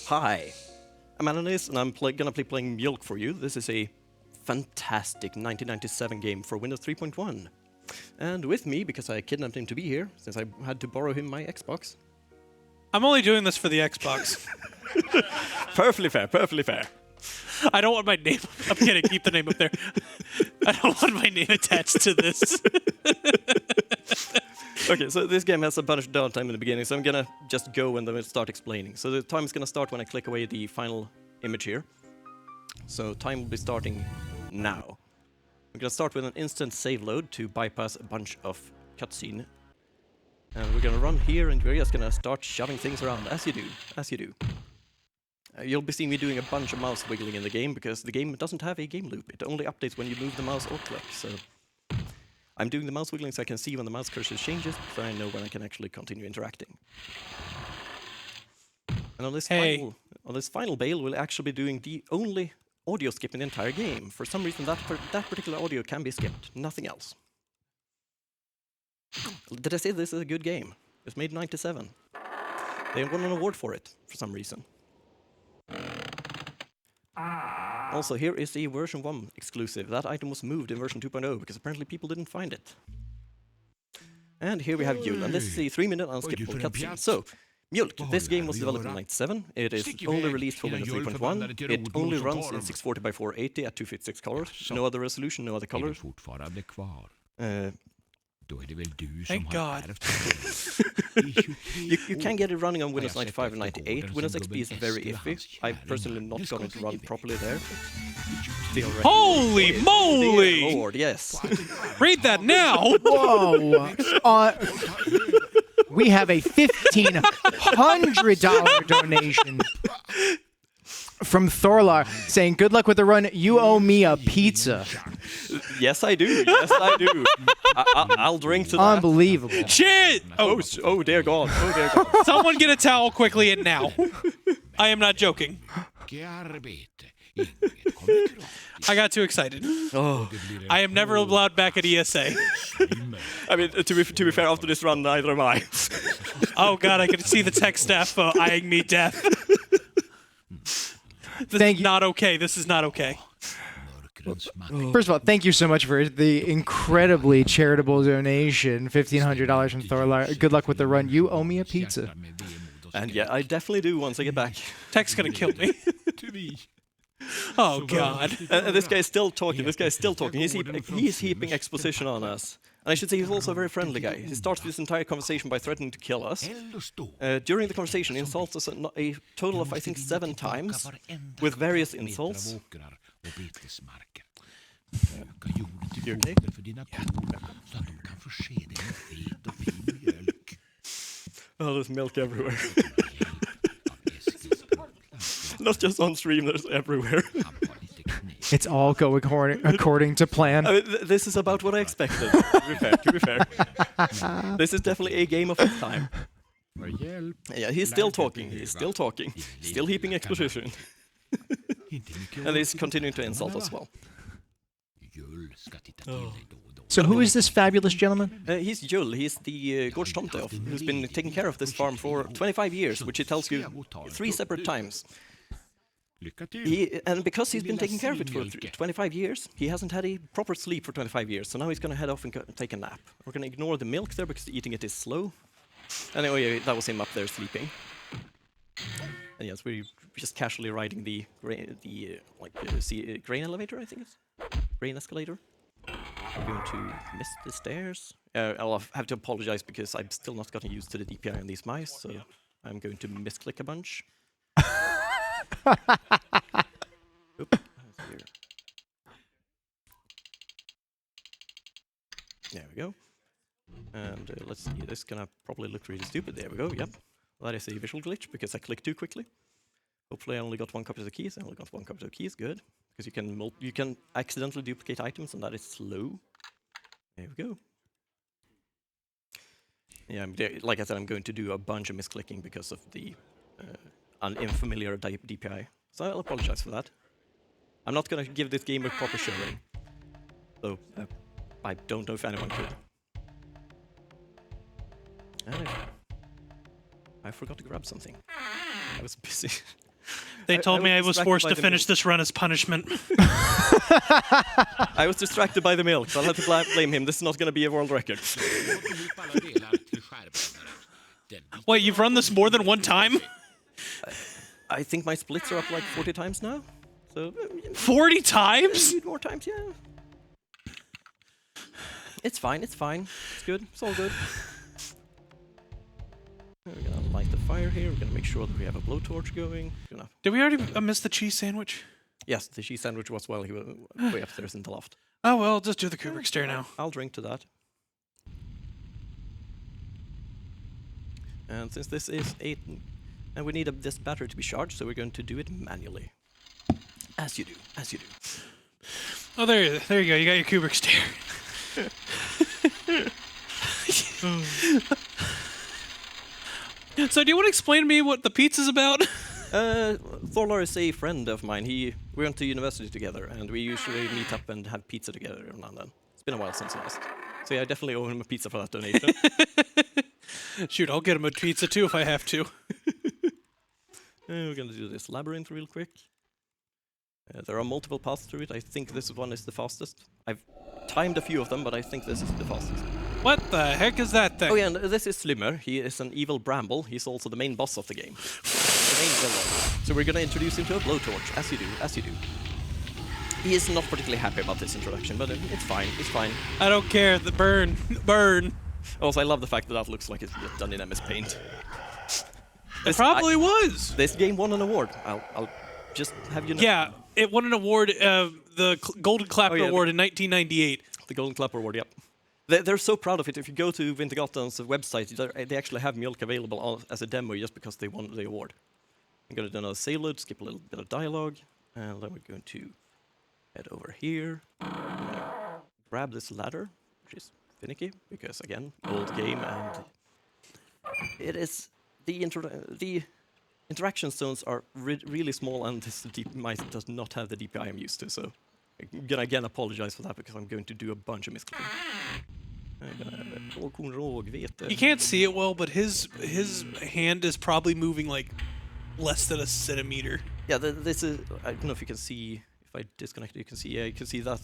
Hi, I'm Ananace, and I'm gonna be playing Myulk for you. This is a fantastic 1997 game for Windows 3.1. And with me, because I kidnapped him to be here, since I had to borrow him my Xbox. I'm only doing this for the Xbox. Perfectly fair, perfectly fair. I don't want my name. I'm kidding. Keep the name up there. I don't want my name attached to this. Okay, so this game has a bunch of downtime in the beginning, so I'm gonna just go and then we'll start explaining. So the time is gonna start when I click away the final image here. So time will be starting now. We're gonna start with an instant save load to bypass a bunch of cutscene. And we're gonna run here and we're just gonna start shoving things around, as you do. You'll be seeing me doing a bunch of mouse wiggling in the game, because the game doesn't have a game loop. It only updates when you move the mouse or click, so... I'm doing the mouse wiggling so I can see when the mouse cursor changes, so I know when I can actually continue interacting. And on this final bail, we'll actually be doing the only audio skip in the entire game. For some reason, that particular audio can be skipped, nothing else. Did I say this is a good game? It's made in '97. They won an award for it, for some reason. Also, here is the version 1 exclusive. That item was moved in version 2.0 because apparently people didn't find it. And here we have Myulk, and this is the 3-minute unskippable cutscene. So, Myulk, this game was developed in '97. It is only released for Windows 3.1. It only runs in 640 by 480 at 256 colors. No other resolution, no other colors. Thank God. You can get it running on Windows 95 and 98. Windows XP is very iffy. I've personally not gotten it to run properly there. Holy moly! Dear Lord, yes. Read that now! Whoa! We have a $1,500 donation from Thorlar saying, "Good luck with the run. You owe me a pizza." Yes, I do. Yes, I do. I'll drink to that. Unbelievable. Shit! Oh dear God. Oh dear God. Someone get a towel quickly and now. I am not joking. I got too excited. Oh. I am never allowed back at ESA. I mean, to be fair, after this run, neither am I. Oh God, I can see the tech staff eyeing me death. This is not okay. This is not okay. First of all, thank you so much for the incredibly charitable donation, $1,500 from Thorlar. Good luck with the run. You owe me a pizza. And yeah, I definitely do once I get back. Tech's gonna kill me. Oh God. This guy is still talking. He's heaping exposition on us. And I should say he's also a very friendly guy. He starts this entire conversation by threatening to kill us. During the conversation, he insults us a total of, I think, 7 times, with various insults. You okay? Oh, there's milk everywhere. Not just on stream, there's everywhere. It's all going according to plan. I mean, this is about what I expected, to be fair. This is definitely a game of its time. Yeah, he's still talking, still heaping exposition. And he's continuing to insult us as well. Oh. So who is this fabulous gentleman? He's Jull. He's the Gårdstomte who's been taking care of this farm for 25 years, which he tells you 3 separate times. And because he's been taking care of it for 25 years, he hasn't had a proper sleep for 25 years, so now he's going to head off and take a nap. We're going to ignore the milk there because eating it is slow. Anyway, that was him up there sleeping. And yes, we're just casually riding the grain elevator, I think it's? Grain escalator. We're going to miss the stairs. I'll have to apologize because I've still not gotten used to the DPI on these mice, so I'm going to misclick a bunch. Oop, there we go. And let's see, this is gonna probably look really stupid. There we go, yep. That is a visual glitch because I clicked too quickly. Hopefully I only got 1 copy of the keys. I only got 1 copy of the keys, good. Because you can accidentally duplicate items and that is slow. There we go. Yeah, like I said, I'm going to do a bunch of misclicking because of the unfamiliar DPI. So I'll apologize for that. I'm not going to give this game a proper showing. So I don't know if anyone could. And I forgot to grab something. I was busy. They told me I was distracted forced by to the finish milk. this run as punishment. I was distracted by the milk, so I'll have to blame him. This is not going to be a world record. Wait, you've run this more than one time? I think my splits are up like 40 times now. So 40 times? maybe more times, yeah. It's fine, it's fine. It's good, it's all good. We're gonna light the fire here. We're gonna make sure that we have a blowtorch going. Did we already miss the cheese sandwich? Yes, the cheese sandwich was while he was way upstairs in the loft. Oh, well, just do the Kubrick stare now. I'll drink to that. And since this is 8, and we need this battery to be charged, so we're going to do it manually. As you do, as you do. Oh, there you go. You got your Kubrick stare. So, do you want to explain to me what the pizza's about? Thorlar is a friend of mine. We went to university together, and we usually meet up and have pizza together every now and then. It's been a while since last. So yeah, I definitely owe him a pizza for that donation. Shoot, I'll get him a pizza too if I have to. We're gonna do this labyrinth real quick. There are multiple paths through it. I think this one is the fastest. I've timed a few of them, but I think this is the fastest. What the heck is that thing? Oh yeah, and this is Slymmer. He is an evil bramble. He's also the main boss of the game. The main villain. So we're gonna introduce him to a blowtorch, as you do, as you do. He is not particularly happy about this introduction, but it's fine, it's fine. I don't care. The burn. Burn. Also, I love the fact that that looks like it's done in MS Paint. It probably was. This game won an award. I'll just have you know. Yeah, it won an award, the Golden Clapper Award in 1998. The Golden Clapper Award, yep. They're so proud of it. If you go to Vintergaten's website, they actually have Myulk available as a demo just because they won the award. I'm going to do another save load, skip a little bit of dialogue, and then we're going to head over here. Grab this ladder, which is finicky, because again, old game, and it is the interaction zones are really small, and this mice does not have the DPI I'm used to, so I'm gonna again apologize for that because I'm going to do a bunch of misclicking. You can't see it well, but his hand is probably moving like less than a centimeter. Yeah, this is. I don't know if you can see. If I disconnect it, you can see. Yeah, you can see that.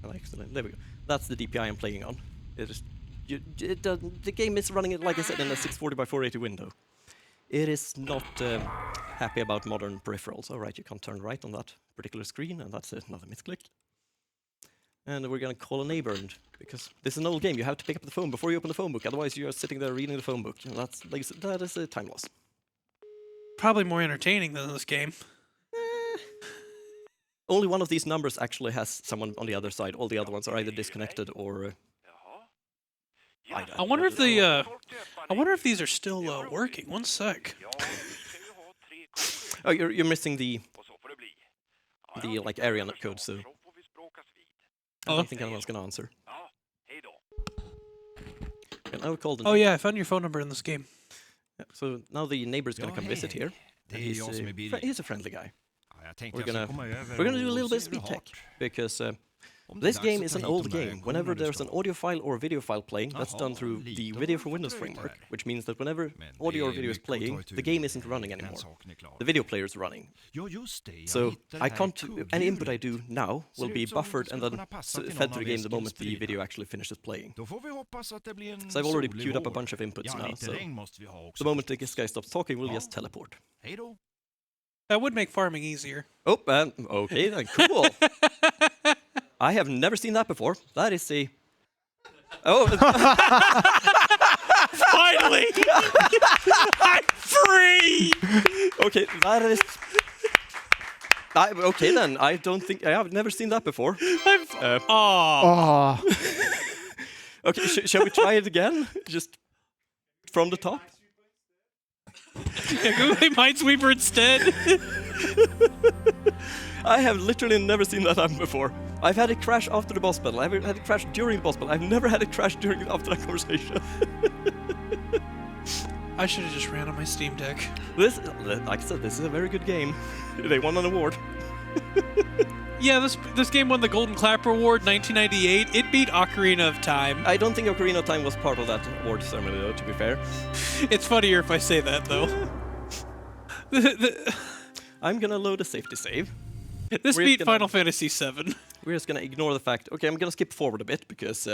There we go. That's the DPI I'm playing on. It is. The game is running it, like I said, in a 640 by 480 window. It is not happy about modern peripherals. All right, you can't turn right on that particular screen, and that's another misclick. And we're gonna call a neighbor, because this is an old game. You have to pick up the phone before you open the phone book. Otherwise, you're sitting there reading the phone book. And that's like that is a time loss. Probably more entertaining than this game. Only one of these numbers actually has someone on the other side. All the other ones are either disconnected or. I wonder if these are still working. One sec. Oh, you're missing the like area code, so. I don't think anyone's gonna answer. And I would call Oh yeah, I found your phone number in this game. Yeah, so now the neighbor's gonna come visit here. He's a friendly guy. We're gonna do a little bit of speed tech because this game is an old game. Whenever there's an audio file or video file playing, that's done through the Video for Windows framework, which means that whenever audio or video is playing, the game isn't running anymore. The video player is running. So I can't. Any input I do now will be buffered and then fed to the game the moment the video actually finishes playing. So I've already queued up a bunch of inputs now. So the moment this guy stops talking, we'll just teleport. That would make farming easier. Oh, okay then. Cool. I have never seen that before. That is a... Oh! Finally! I'm free! Okay, that is... okay then, I don't think... I have never seen that before. Okay, shall we try it again? Just from the top? Yeah, go play Minesweeper instead. I have literally never seen that happen before. I've had it crash after the boss battle. I've had it crash during the boss battle. I've never had it crash after that conversation. I should have just ran on my Steam Deck. This, like I said, this is a very good game. They won an award. Yeah, this game won the Golden Clapper Award 1998. It beat Ocarina of Time. I don't think Ocarina of Time was part of that award ceremony, though, to be fair. It's funnier if I say that, though. I'm gonna load a safety save. This We're beat gonna- Final Fantasy VII. We're just gonna ignore the fact. Okay, I'm gonna skip forward a bit because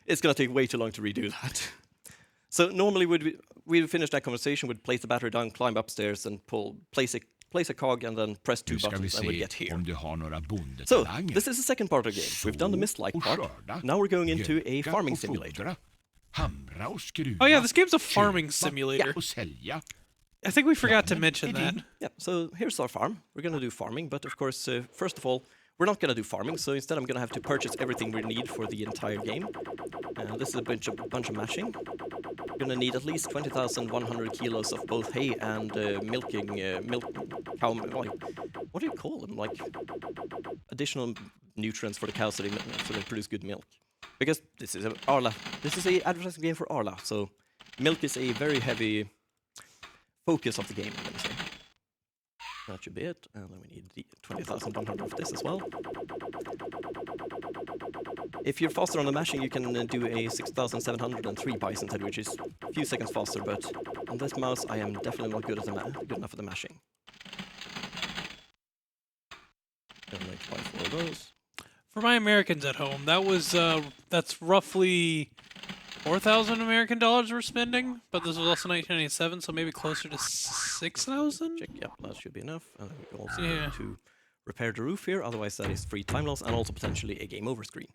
it's gonna take way too long to redo that. So normally we'd finish that conversation, we'd place the battery down, climb upstairs, and place a cog, and then press two Nu ska vi buttons, and we'd se get here. om du har några So bondetalanger. this is the second part of the game. We've done the mist-like och part. skörda, Now we're going into a mjölka farming och simulator. fodra, hamra och skruva, Oh yeah, this game's a farming köpa simulator. och sälja. I think we forgot to men mention that. Yeah, so here's our farm. We're going to do farming, but of course, first of all, we're not going to do farming, so instead I'm going to have to purchase everything we need for the entire game. This is a bunch of mashing. We're going to need at least 20,100 kilos of both hay and milk cow, what do you call them? Like additional nutrients for the cows so they produce good milk. Because this is a advertising game for Arla, so milk is a very heavy focus of the game, I'm gonna say. That should be it, and then we need the 20,100 of this as well. If you're faster on the mashing, you can do a 6,703 bison head, which is a few seconds faster, but on this mouse I am definitely not good enough at the mashing. Gonna make 4 of those. For my Americans at home, that's roughly 4,000 American dollars we're spending, but this was also 1997, so maybe closer to 6,000? Check, yeah, that should be enough. And then we also Yeah. need to repair the roof here, otherwise that is free time loss and also potentially a game over screen.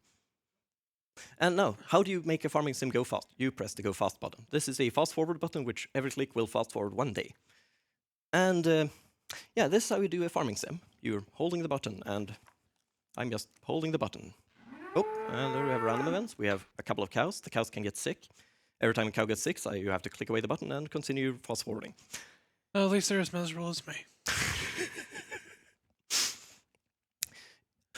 And now, how do you make a farming sim go fast? You press the go fast button. This is a fast forward button, which every click will fast forward 1 day. And yeah, this is how you do a farming sim. You're holding the button, and I'm just holding the button. Oh, and there we have random events. We have a couple of cows. The cows can get sick. Every time a cow gets sick, you have to click away the button and continue fast forwarding. Oh, at least they're as miserable as me.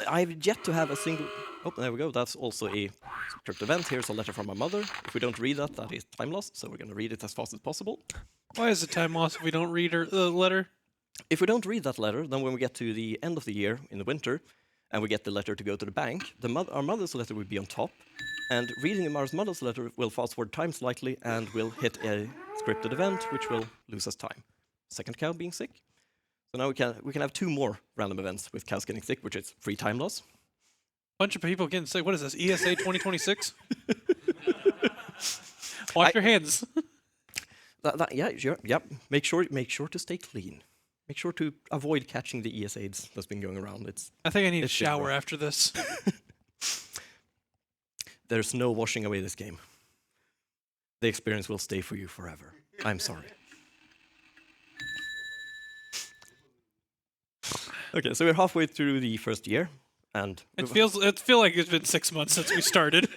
I've yet to have a single... Oh, there we go. That's also a script event. Here's a letter from my mother. If we don't read that, that is time loss, so we're going to read it as fast as possible. Why is it time loss if we don't read the letter? If we don't read that letter, then when we get to the end of the year in the winter, and we get the letter to go to the bank, our mother's letter will be on top, and reading our mother's letter will fast forward time slightly and will hit a scripted event, which will lose us time. Second cow being sick. So now we can have 2 more random events with cows getting sick, which is free time loss. Bunch of people getting sick. What is this? ESA 2026? Wash your hands. Yeah, sure. Yep. Make sure to stay clean. Make sure to avoid catching the ESAIDs that's been going around. I think I need a it's been shower rough. after this. There's no washing away this game. The experience will stay for you forever. I'm sorry. Okay, so we're halfway through the first year, and It feels like it's been 6 months since we started.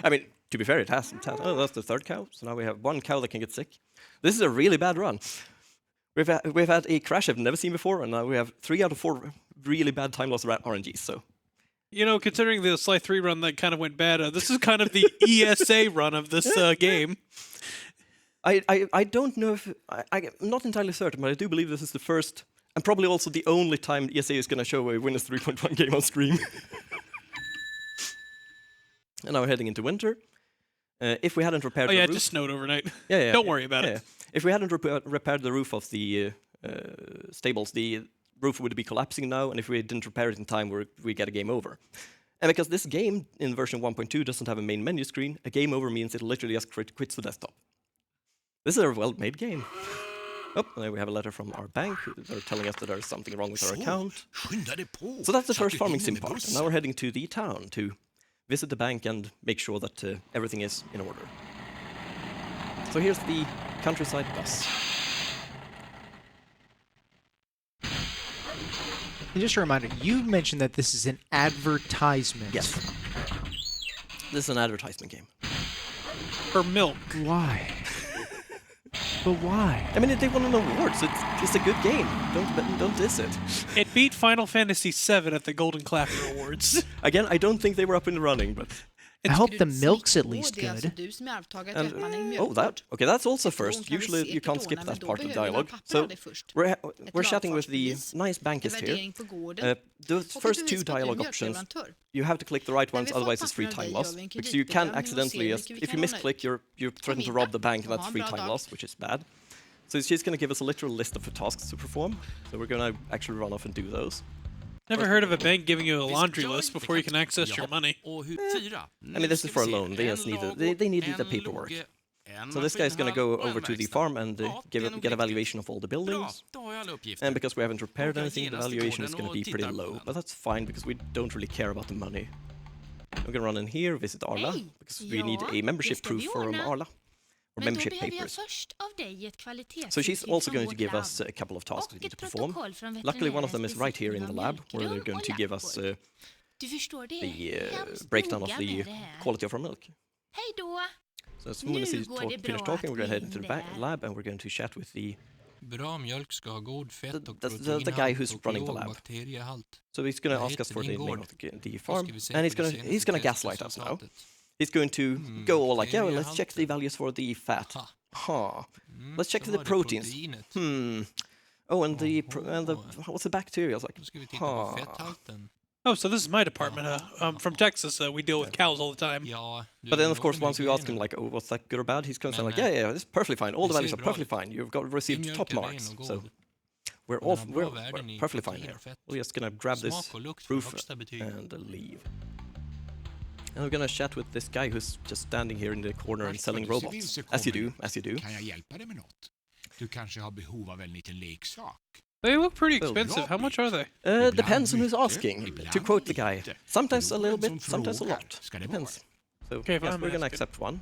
I mean, to be fair, it has. Oh, that's the third cow. So now we have 1 cow that can get sick. This is a really bad run. We've had a crash I've never seen before, and now we have 3 out of 4 really bad time loss RNGs. So You know, considering the Sly 3 run that kind of went bad, this is kind of the ESA run of this game. I don't know if I'm not entirely certain, but I do believe this is the first and probably also the only time ESA is going to show a Windows 3.1 game on stream. And now we're heading into winter. If we hadn't repaired the it roof, just snowed overnight. yeah. Don't worry about it. If we hadn't repaired the roof of the stables, the roof would be collapsing now, and if we didn't repair it in time, we get a game over. And because this game in version 1.2 doesn't have a main menu screen, a game over means it literally just quits the desktop. This is a well-made game. Oh, and then we have a letter from our bank. They're telling us that there's something wrong with our account. Skynda dig på, So that's the så att first du farming hinner sim med part. And bussen. now we're heading to the town to visit the bank and make sure that everything is in order. So here's the countryside bus. And just a reminder, you mentioned that this is an advertisement. Yes. This is an advertisement game. For milk. Why? But why? I mean, they won an award, so it's a good game. Don't diss it. It beat Final Fantasy VII at the Golden Clapper Awards. Again, I don't think they were up in the running, but I hope the milk's at least good. that's also first. Usually you can't skip that part of the dialogue. So we're chatting with the nice bankist here. The first 2 dialogue options, you have to click the right ones, otherwise it's free time loss. Because you can accidentally, if you misclick, you threaten to rob the bank, and that's free time loss, which is bad. So she's going to give us a literal list of tasks to perform. So we're going to actually run off and do those. Never heard of a bank giving you a laundry list before you can access your money. I mean, this is for a loan. They just need they need the paperwork. So this guy's going to go over to the farm and get a valuation of all the buildings. And because we haven't repaired anything, the valuation is going to be pretty low. But that's fine because we don't really care about the money. We're going to run in here, visit Arla, because we need a membership proof from Arla. Or membership papers. So she's also going to give us a couple of tasks we need to perform. Luckily, one of them is right here in the lab, where they're going to give us the breakdown of the quality of our milk. So as soon as we finish talking, we're going to head into the lab and we're going to chat with the guy who's running the lab. So he's going to ask us for the name of the farm, and he's going to gaslight us now. He's going to go all like, yeah, well, let's check the values for the fat. Let's check the proteins. Oh, and what's the bacteria? I was like, Oh, so this is my department. I'm from Texas. We deal with cows all the time. But then, of course, once we ask him, like, oh, what's that good or bad? He's going to say, like, yeah, it's perfectly fine. All the values are perfectly fine. You've received top marks. So we're perfectly fine here. We're just going to grab this proof and leave. And we're gonna chat with this guy who's just standing here in the corner and selling robots. As you do. Kan jag hjälpa dig med något? Du kanske har behov av en liten leksak. They look pretty expensive. How much are they? Depends on who's asking. To quote the guy, sometimes a little bit, sometimes a lot. Depends. So Okay, yes, we're gonna accept one.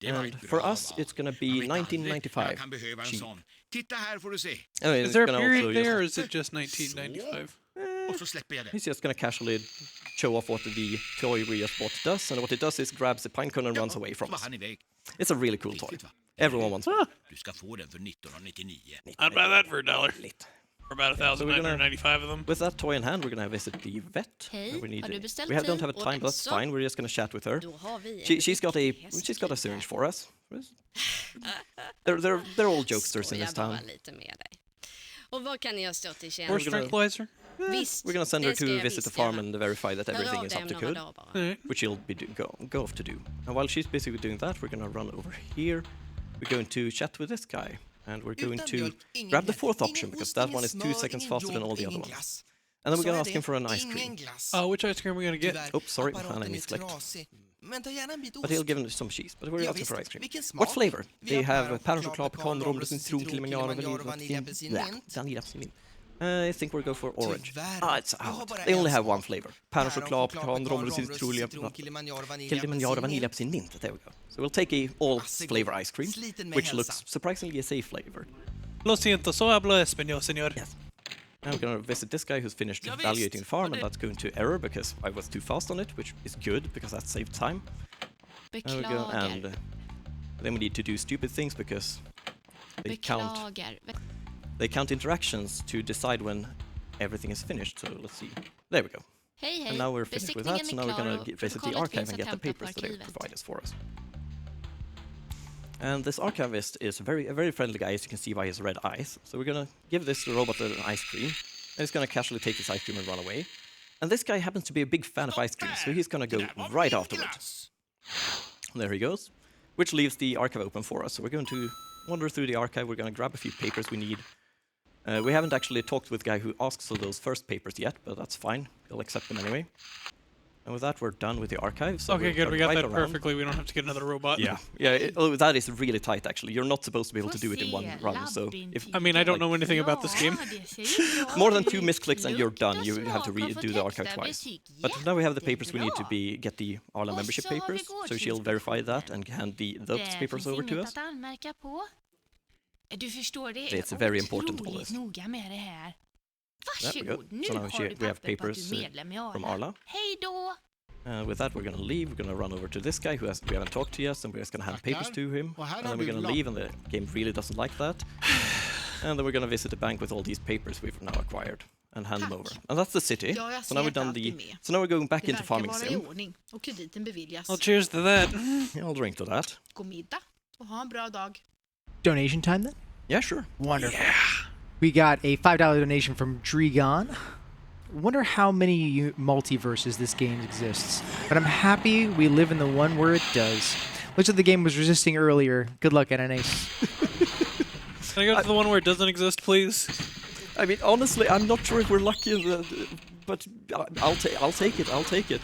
And for us, it's gonna be 1995. Titta här får du se. Is there a period there, or is it just 1995? He's just gonna casually show off what the toy we just bought does, and what it does is grabs the pine cone and runs away from us. It's a really cool toy. Everyone wants one. I'd buy that for $1. For about 1,995 of them. With that toy in hand, we're gonna visit the vet. We don't have a time, but that's fine. We're just gonna chat with her. She's got a syringe for us. They're all jokesters in this town. More tranquilizer? We're gonna send her to visit the farm and verify that everything is up to code, which she'll be go off to do. And while she's busy with doing that, we're gonna run over here. We're going to chat with this guy, and we're going to grab the fourth option because that one is 2 seconds faster than all the other ones. And then we're gonna ask him for an ice cream. Which ice cream are we gonna get? Oops, sorry, I misclicked. But he'll give him some cheese. But we're asking for ice cream. What flavor? They have päronchoklad, pekan, romrus, citron, kilimanjaro, vanilj. I think we'll go for orange. It's out. They only have one flavor. Päronchoklad, pekan, romrus, citron, kilimanjaro, vanilj, mint. There we go. So we'll take a all-flavor ice cream, which looks surprisingly a safe flavor. Lo siento, so hablo español, señor. Yes. Now we're gonna visit this guy who's finished evaluating the farm, and that's going to error because I was too fast on it, which is good because that saved time. And then we need to do stupid things because they count interactions to decide when everything is finished. So let's see. There we go. And now we're finished with that, so now we're gonna visit the archive and get the papers that they provide us for us. And this archivist is a very friendly guy, as you can see by his red eyes. So we're gonna give this robot an ice cream, and he's gonna casually take his ice cream and run away. And this guy happens to be a big fan of ice cream, so he's gonna go right afterwards. And there he goes, which leaves the archive open for us. So we're going to wander through the archive. We're gonna grab a few papers we need. We haven't actually talked with the guy who asks for those first papers yet, but that's fine. He'll accept them anyway. And with that, we're done with the archive. So okay, good. We got that perfectly. We don't have to get another robot. Yeah. That is really tight, actually. You're not supposed to be able to do it in one run. So I mean, I don't know anything about this game. More than 2 misclicks and you're done. You have to redo the archive twice. But now we have the papers we need to get the Arla membership papers. So she'll verify that and hand those papers over to us. It's very important, all this. There we go. So now we have papers from Arla. With that, we're going to leave. We're going to run over to this guy we haven't talked to yet, and we're just going to hand papers to him. And then we're going to leave, and the game really doesn't like that. And then we're going to visit the bank with all these papers we've now acquired and hand them over. And that's the city. So now we're done So now we're going back into farming sim. Well, cheers to that. Yeah, I'll drink to that. Donation time then? Yeah, sure. Wonderful. Yeah. We got a $5 donation from Dregon. Wonder how many multiverses this game exists. But I'm happy we live in the one where it does. Looks like the game was resisting earlier. Good luck, Ananace. Can I go to the one where it doesn't exist, please? I mean, honestly, I'm not sure if we're lucky, but I'll take it. I'll take it.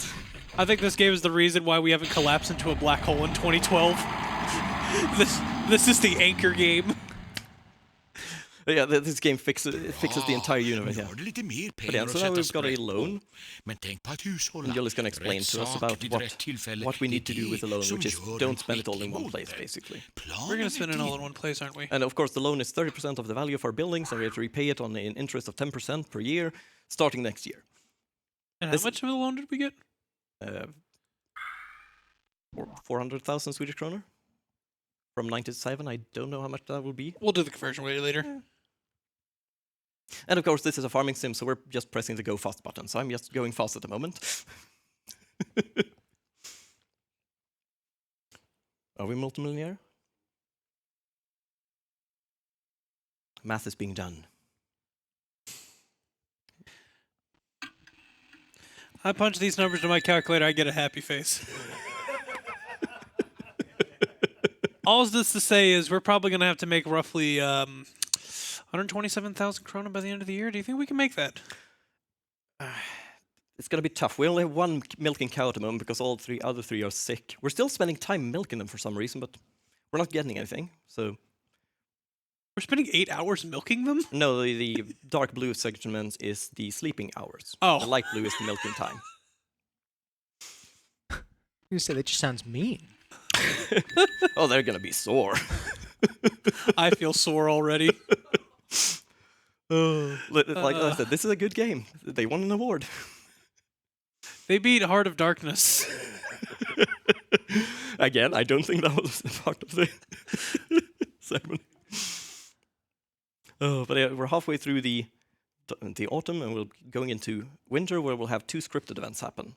I think this game is the reason why we haven't collapsed into a black hole in 2012. This is the anchor game. Yeah, this game fixes the entire universe. Nu Yeah. har du lite mer But pengar yeah, att so now sätta we've got a sprätt på. loan. Men tänk på att hushålla. And Jolly's going to explain Rätt to us sak about vid rätt tillfälle. what we need to Det är do with the det loan, som which is gör don't en spend it all in skicklig one place, bonde. basically. We're gonna spend it all in one place, aren't we? And of course, the loan is 30% of the value of our buildings, and we have to repay it on an interest of 10% per year, starting next year. And how This- much of a loan did we get? 400,000 Swedish kroner from 97. I don't know how much that will be. We'll do the conversion way later. And of course, this is a farming sim, so we're just pressing the go fast button. So I'm just going fast at the moment. Are we multimillionaire? Math is being done. I punch these numbers to my calculator, I get a happy face. All this to say is we're probably going to have to make roughly 127,000 krona by the end of the year. Do you think we can make that? It's gonna be tough. We only have one milking cow at the moment because all other three are sick. We're still spending time milking them for some reason, but we're not getting anything. So We're spending 8 hours milking them? no, the dark blue segment is the sleeping hours. Oh. The light blue is the milking time. You say that just sounds mean. Oh, they're gonna be sore. I feel sore already. Like I said, this is a good game. They won an award. They beat Heart of Darkness. Again, I don't think that was part of the ceremony. Oh, but yeah, we're halfway through the autumn, and we're going into winter, where we'll have 2 scripted events happen.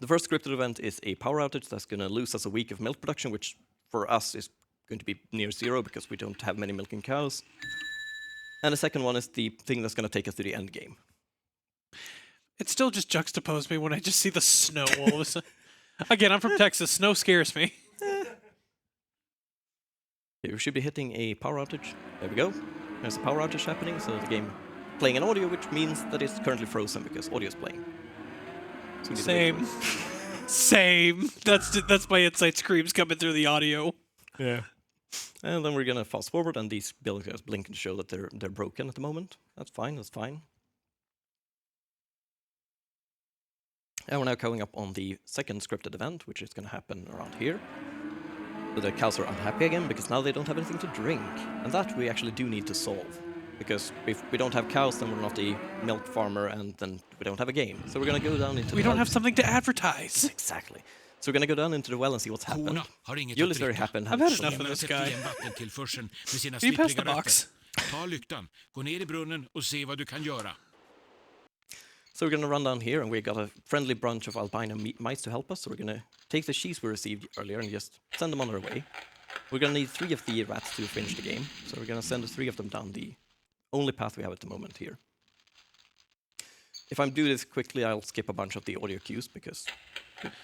The first scripted event is a power outage that's going to lose us a week of milk production, which for us is going to be near zero because we don't have many milking cows. And the second one is the thing that's going to take us to the end game. It still just juxtaposed me when I just see the snow all of a sudden. Again, I'm from Texas. Snow scares me. Okay, we should be hitting a power outage. There we go. There's a power outage happening, so the game playing in audio, which means that it's currently frozen because audio is playing. So we need to wait Same. Same. That's my inside screams coming through the audio. Yeah. And then we're gonna fast forward, and these buildings blink and show that they're broken at the moment. That's fine. That's fine. And we're now coming up on the second scripted event, which is gonna happen around here. So the cows are unhappy again because now they don't have anything to drink, and that we actually do need to solve. Because if we don't have cows, then we're not a milk farmer, and then we don't have a game. So we're gonna go down into. We the don't well. have something to advertise. Exactly. So we're gonna go down into the well and see what's happened. Korna har inget Julius att is very dricka. happy and I've has had some- enough of this guy. Igen vattentillförseln med sina Can you pass the slippriga box? rötter. Ta lyktan, gå ner i brunnen och se vad du kan göra. So we're going to run down here, and we got a friendly bunch of albino mice to help us. So we're going to take the cheese we received earlier and just send them on their way. We're going to need 3 of the rats to finish the game. So we're going to send the 3 of them down the only path we have at the moment here. If I'm doing this quickly, I'll skip a bunch of the audio cues because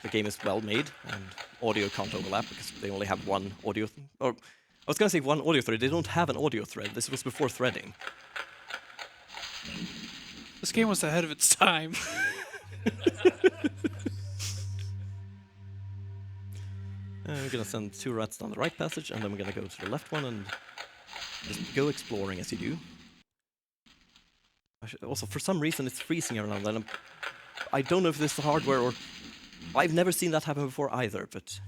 the game is well made and audio can't overlap because they only have one audio. Or I was going to say one audio thread. They don't have an audio thread. This was before threading. This game was ahead of its time. We're gonna send 2 rats down the right passage, and then we're gonna go to the left one and just go exploring as you do. Also, for some reason, it's freezing around then. I don't know if this is hardware or... I've never seen that happen before either, but...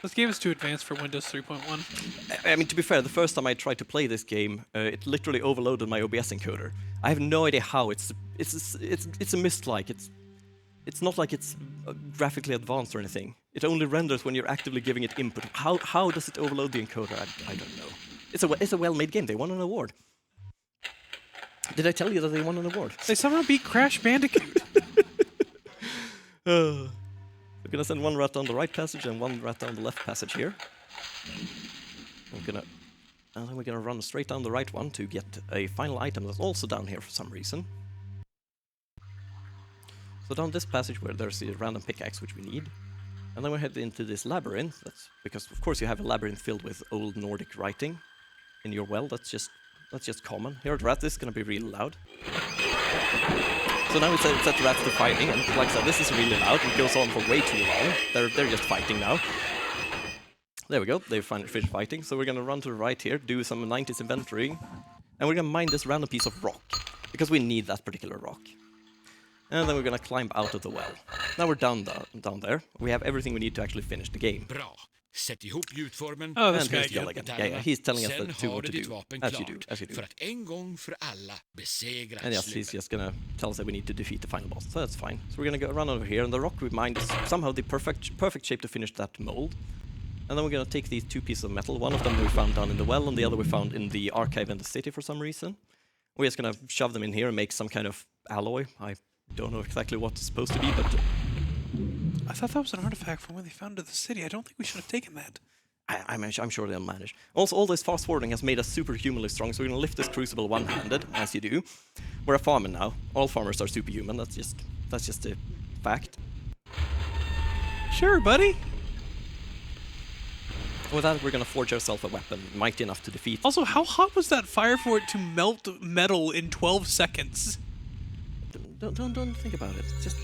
This game is too advanced for Windows 3.1. I mean, to be fair, the first time I tried to play this game, it literally overloaded my OBS encoder. I have no idea how. It's a mist-like. It's not like it's graphically advanced or anything. It only renders when you're actively giving it input. How does it overload the encoder? I don't know. It's a well-made game. They won an award. Did I tell you that they won an award? They somehow beat Crash Bandicoot. We're gonna send 1 rat down the right passage and 1 rat down the left passage here. And then we're gonna run straight down the right one to get a final item that's also down here for some reason. So down this passage where there's a random pickaxe which we need. And then we head into this labyrinth. That's because of course you have a labyrinth filled with old Nordic writing. in your well. That's just common. Here at rat, this is gonna be really loud. So now we set the rats to fighting, and like I said, this is really loud. It goes on for way too long. They're just fighting now. There we go. They've finally finished fighting. So we're gonna run to the right here, do some 90s inventory, and we're gonna mine this random piece of rock because we need that particular rock. And then we're gonna climb out of the well. Now we're down there. We have everything we need to actually finish the game. Bra. Sätt ihop gjutformen. Oh, this And guy here's the again. elegant. Yeah, he's telling us Sen what to har du ditt do. vapen As you do. för att en gång för alla besegra And yes, he's just gonna tell us that we need to defeat the final boss. So that's fine. So we're gonna go run over here, and the rock we mined is somehow the perfect shape to finish that mold. And then we're gonna take these 2 pieces of metal. One of them we found down in the well, and the other we found in the archive in the city for some reason. We're just gonna shove them in here and make some kind of alloy. I don't know exactly what it's supposed to be, but I thought that was an artifact from when they founded the city. I don't think we should have taken that. I'm sure they'll manage. Also, all this fast forwarding has made us superhumanly strong, so we're gonna lift this crucible one-handed, as you do. We're a farmer now. All farmers are superhuman. That's just a fact. Sure, buddy. With that, we're gonna forge ourselves a weapon mighty enough to defeat. Also, how hot was that fire for it to melt metal in 12 seconds? Don't think about it. Just.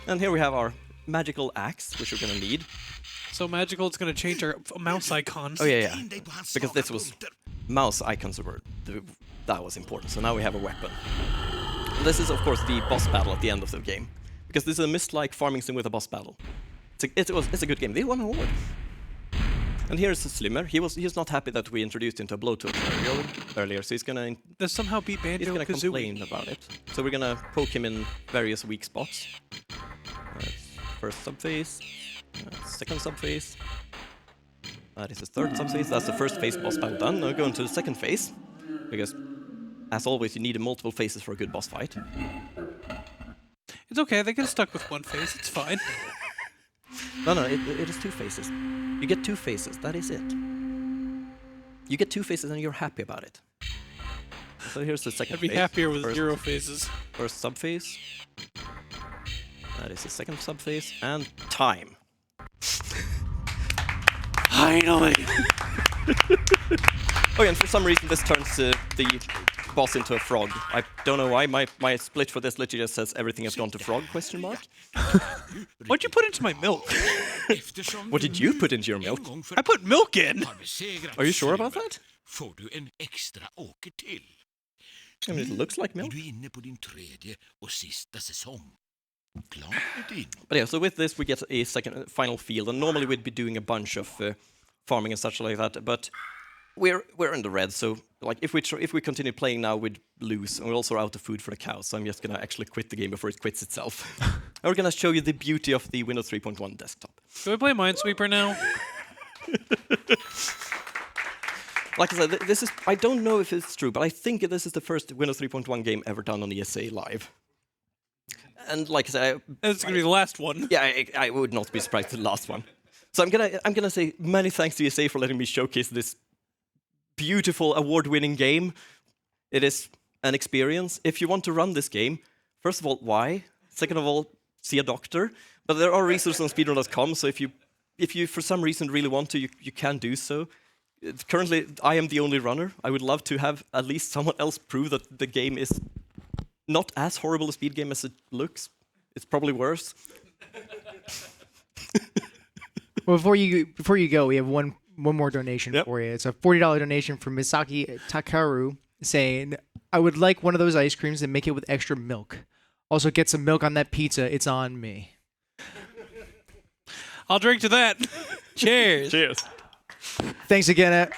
And here we have our magical axe, which we're gonna need. So magical, it's going to change our mouse icons. Oh yeah. Because this was mouse icons that was important. So now we have a weapon. This is of course the boss battle at the end of the game, because this is a Myst-like farming sim with a boss battle. It's a good game. They won an award. And here's Slymmer. He's not happy that we introduced him to a blowtorch earlier, so he's gonna This somehow beat Banjo-Kazooie. complain about it. So we're gonna poke him in various weak spots. First subphase. Second subphase. That is the third subphase. That's the first phase boss battle done. Now go into the second phase, because, as always, you need multiple phases for a good boss fight. It's okay, they get stuck with one phase, it's fine. No, it is 2 phases. You get 2 phases, that is it. You get 2 phases and you're happy about it. So here's the second I'd be phase. happier with 0 phases. First subphase. That is the second subphase. And time. Finally! Okay, and for some reason this turns the boss into a frog. I don't know why. My split for this literally just says everything has gone to frog, question mark. What'd you put into my milk? What did you put into your milk? I put milk in! Are you sure about that? Får du en extra åker till. I mean, it looks like milk. Är du inne på din tredje och sista säsong? Klart är din. But yeah, so with this we get a final field, and normally we'd be doing a bunch of farming and such like that, but we're in the red, so like if we continue playing now, we'd lose, and we're also out of food for the cows, so I'm just gonna actually quit the game before it quits itself. And we're gonna show you the beauty of the Windows 3.1 desktop. Can we play Minesweeper now? Like I said, this is, I don't know if it's true, but I think this is the first Windows 3.1 game ever done on ESA Live. And like I said, It's gonna be the last one. yeah, I would not be surprised at the last one. So I'm gonna say many thanks to ESA for letting me showcase this beautiful award-winning game. It is an experience. If you want to run this game, first of all, why? Second of all, see a doctor. But there are resources on speedrun.com, so if you for some reason really want to, you can do so. Currently, I am the only runner. I would love to have at least someone else prove that the game is not as horrible a speed game as it looks. It's probably worse. Well, before you go, we have one more donation for you. It's a $40 donation from Misaki Takaru saying, "I would like one of those ice creams and make it with extra milk. Also, get some milk on that pizza. It's on me." I'll drink to that. Cheers. Cheers. Thanks again,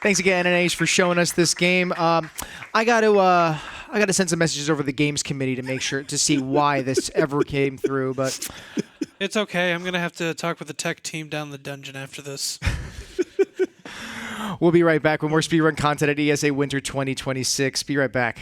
Ananace, for showing us this game. I got to send some messages over to the games committee to make sure to see why this ever came through. But It's okay. I'm gonna have to talk with the tech team down the dungeon after this. we'll be right back with more speedrun content at ESA Winter 2026. Be right back.